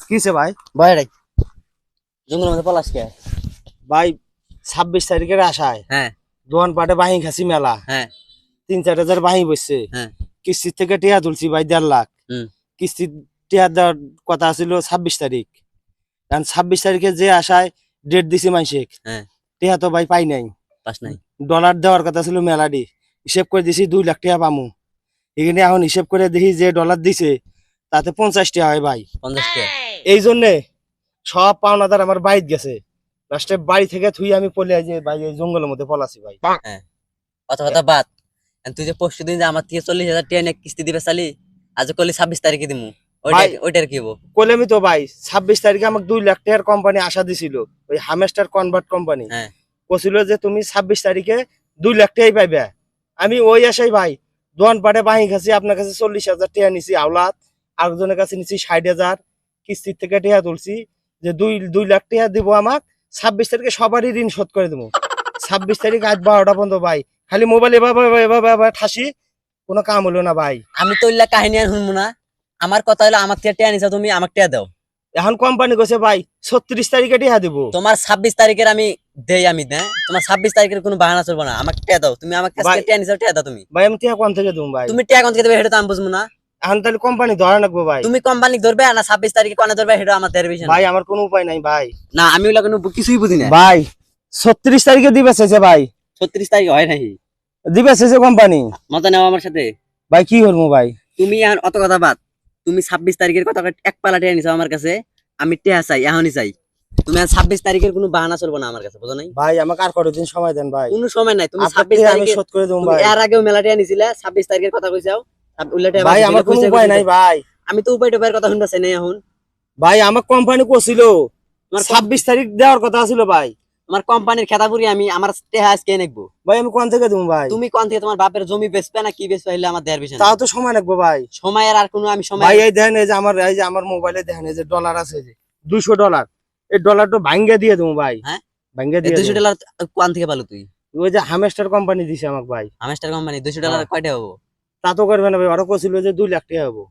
কিসে ভাই জঙ্গলের মধ্যে পলাশ কে? ভাই 26 তারিখের আশায় হ্যাঁ দোয়ান পাটে বাহি খাসি মেলা, হ্যাঁ 3-4 হাজার বাহি বসছে। হ্যাঁ কিস্তির থেকে টিয়া তুলছি ভাই 1.5 লাখ। হুম কিস্তির টিয়া দেওয়ার কথা ছিল 26 তারিখ। কারণ 26 তারিখে যে আশায় ডেট দিছি মাইসে, হ্যাঁ টিয়া তো ভাই পাই নাই। পাস নাই। ডলার দেওয়ার কথা ছিল মেলাডি, হিসেব করে দিছি 2 লাখ টাকা পামু। এখানে এখন হিসেব করে দেখি যে ডলার দিছে তাতে 50 টাকা হয় ভাই। 50 টাকা। এই জন্যে সব পাওনাদার আমার বাইর গেছে। লাস্টে বাড়ি থেকে থুই আমি পলে যে ভাই এই জঙ্গলের মধ্যে পলাছি ভাই। হ্যাঁ কথা বাদ। তুই যে পরশু দিন যে আমার থেকে 40,000 টাকা নিয়ে কিস্তি দিবে চালি, আজ করলি 26 তারিখে দিমু, ওইটার কি হবো? কইলামই তো ভাই 26 তারিখে আমাকে 2 লাখ টাকার কোম্পানি আশা দিছিল, ওই হামেস্টার কনভার্ট কোম্পানি। হ্যাঁ কছিল যে তুমি 26 তারিখে 2 লাখ টাকাই পাইবে। আমি ওই আশাই ভাই দোয়ান পাটে বাহি খাসি, আপনার কাছে 40,000 টাকা নিছি আওলাদ, আরেকজনের কাছে নিছি 60,000। কিস্তির থেকে টাকা তুলছি যে 2 লাখ টাকা দিব আমাক, 26 তারিখে সবারই ঋণ শোধ করে দেবো। 26 তারিখ আজ 12টা পর্যন্ত ভাই খালি মোবাইল এভাবে ঠাসি, কোনো কাম হলো না ভাই। আমি তো ইল্লা কাহিনী আর শুনবো না। আমার কথা হলো আমার থেকে টাকা নিছো, তুমি আমাকে টাকা দাও। এখন কোম্পানি কইছে ভাই 36 তারিখে টাকা দিব। তোমার 26 তারিখের আমি দেই, আমি দেই। তোমার 26 তারিখের কোনো বাহানা চলবে না, আমাকে টাকা দাও। তুমি আমার কাছে টাকা নিছো, টাকা দাও তুমি। ভাই আমি টাকা কোন থেকে দেবো ভাই? তুমি টাকা কোন থেকে দেবে সেটা তো আমি বুঝবো না। এখন তাহলে কোম্পানি ধরে রাখবো ভাই। তুমি কোম্পানি ধরবে না 26 তারিখে কোনে ধরবে সেটা আমার দেওয়ার বিষয় না। ভাই আমার কোনো উপায় নাই ভাই। না আমি ওগুলা কোনো কিছুই বুঝি না ভাই 36 তারিখে দিবে চাইছে ভাই। 36 তারিখে হয় নাই, দিবে চাইছে কোম্পানি। মজা নাও আমার সাথে। ভাই কি করবো ভাই? তুমি এখন অত কথা বাদ। তুমি 26 তারিখের কথা এক পালা টাকা নিছো আমার কাছে, আমি টাকা চাই, এখনই চাই। তুমি 26 তারিখের কোনো বাহানা চলবে না আমার কাছে, বুঝো নাই? ভাই আমাকে আর কতদিন সময় দেন ভাই? কোনো সময় নাই। তুমি 26 আমি তারিখে শোধ করে দেবো তুমি ভাই। এর আগেও মেলা টাকা নিছিলে, 26 তারিখের কথা কইছাও। ভাই আমার কোনো উপায় নাই ভাই। আমি তো উপায় টোপায়ের কথা শুনতে চাই না এখন। ভাই আমার কোম্পানি কছিল 26 তারিখ দেওয়ার কথা ছিল ভাই। আমার কোম্পানির খেতাপুরি আমি আমার টাকা আজকে নেবো। ভাই আমি কোন থেকে দেবো ভাই? তুমি কোন থেকে তোমার বাপের জমি বেচবে না কি বেচবে হইলে আমার দেওয়ার বিষয় না। তাও তো সময় লাগবে ভাই। সময়ের আর কোনো আমি সময় ভাই এই দেখেন এই যে আমার মোবাইলে দেখেন এই যে ডলার আছে, যে $200, এই ডলারটা ভাঙ্গে দিয়ে দেবো ভাই। হ্যাঁ ভাঙ্গে দিয়ে $200 কোন থেকে পালো তুই? ওই যে হামেস্টার কোম্পানি দিছে আমাকে ভাই। হামেস্টার কোম্পানি $200 কয়টা হবো? তা তো করবে না ভাই, ওরা কছিল যে 2 লাখ টাকা হবো।